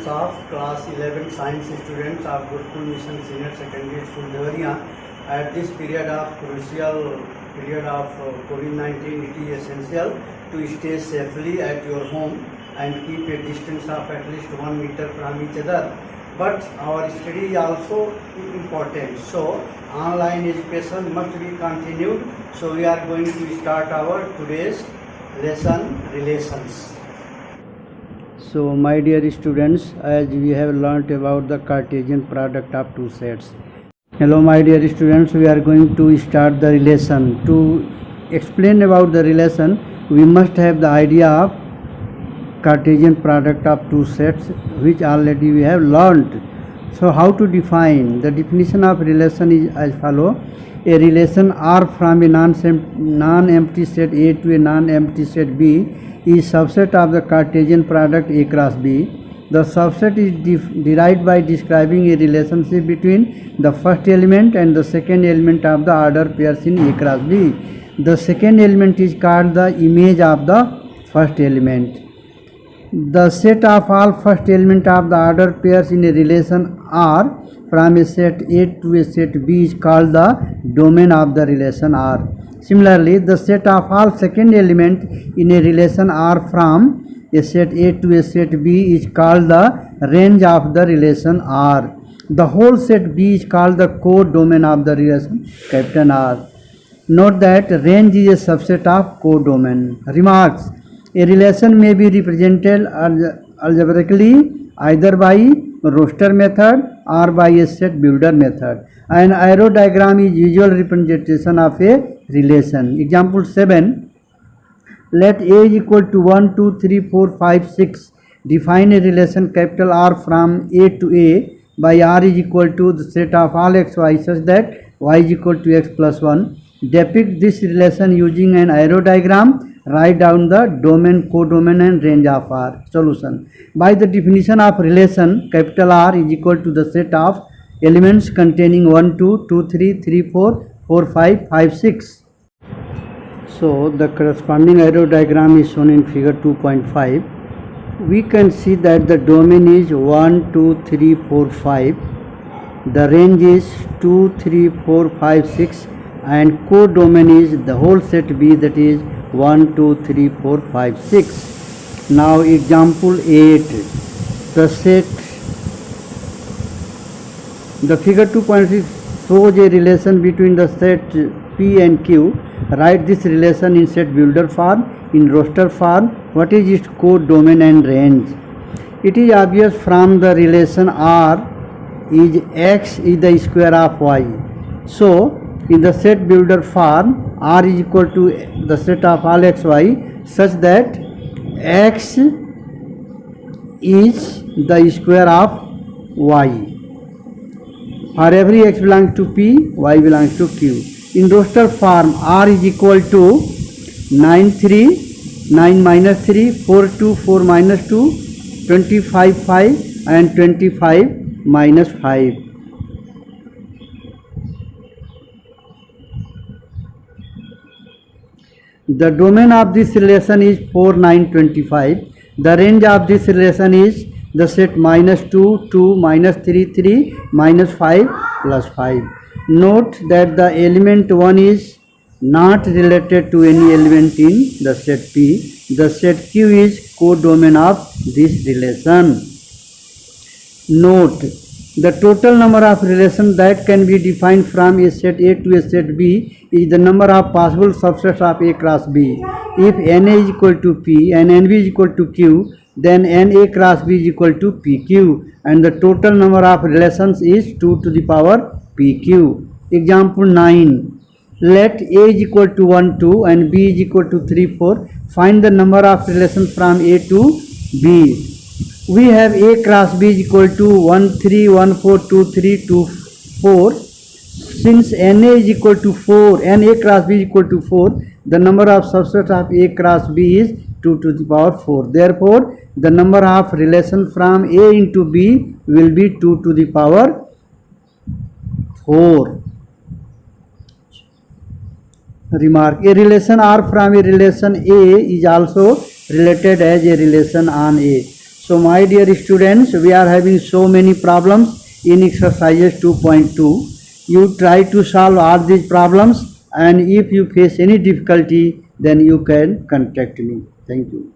students of class 11 science students of Gurukul Mission Senior Secondary School Devariya. At this period of crucial period of COVID-19, it is essential to stay safely at your home and keep a distance of at least 1 meter from each other. But our study is also important. So online education must be continued. So we are going to start our today's lesson, relations. So my dear students, as we have learnt about the Cartesian product of two sets. Hello my dear students, we are going to start the relation. To explain about the relation, we must have the idea of Cartesian product of two sets, which already we have learnt. So how to define? The definition of relation is as follow. A relation R from a non-empty set A to a non-empty set B is subset of the Cartesian product A cross B. The subset is derived by describing a relationship between the first element and the second element of the order pairs in A cross B. The second element is called the image of the first element. The set of all first element of the order pairs in a relation R from a set A to a set B is called the domain of the relation R. Similarly, the set of all second element in a relation R from a set A to a set B is called the range of the relation R. The whole set B is called the codomain of the relation capital R. Note that range is a subset of codomain. Remarks: a relation may be represented algebraically either by roster method or by a set builder method. An arrow diagram is visual representation of a relation. Example 7. Let A is equal to 1, 2, 3, 4, 5, 6. Define a relation capital R from A to A by R is equal to the set of all x, y such that y is equal to x plus 1. Depict this relation using an arrow diagram. Write down the domain, codomain and range of R. Solution. By the definition of relation, capital R is equal to the set of elements containing 1, 2, 2, 3, 3, 4, 4, 5, 5, 6. So the corresponding arrow diagram is shown in figure 2.5. We can see that the domain is 1, 2, 3, 4, 5. The range is 2, 3, 4, 5, 6 and codomain is the whole set B, that is 1, 2, 3, 4, 5, 6. Now example 8. The figure 2.6 shows a relation between the set P and Q. Write this relation in set builder form, in roster form. What is its codomain and range? It is obvious from the relation R is x is the square of y. So in the set builder form, R is equal to the set of all x, y such that x is the square of y. For every x belongs to P, y belongs to Q. In roster form, R is equal to 9, 3, 9 minus 3, 4, 2, 4 minus 2, 25, 5 and 25 minus 5. The domain of this relation is 4, 9, 25. The range of this relation is the set minus 2, 2, minus 3, 3, minus 5, plus 5. Note that the element 1 is not related to any element in the set P. The set Q is codomain of this relation. Note, the total number of relations that can be defined from a set A to a set B is the number of possible subsets of A cross B. If NA is equal to P and NB is equal to Q, then NA cross B is equal to PQ and the total number of relations is 2 to the power PQ. Example 9. Let A is equal to 1, 2 and B is equal to 3, 4. Find the number of relations from A to B. We have A cross B is equal to 1, 3, 1, 4, 2, 3, 2, 4. Since NA is equal to 4, NA cross B is equal to 4, the number of subsets of A cross B is 2 to the power 4. Therefore, the number of relations from A into B will be 2 to the power 4. Remark: a relation R from a relation A is also related as a relation on A. So my dear students, we are having so many problems in exercises 2.2. You try to solve all these problems, and if you face any difficulty, then you can contact me. Thank you.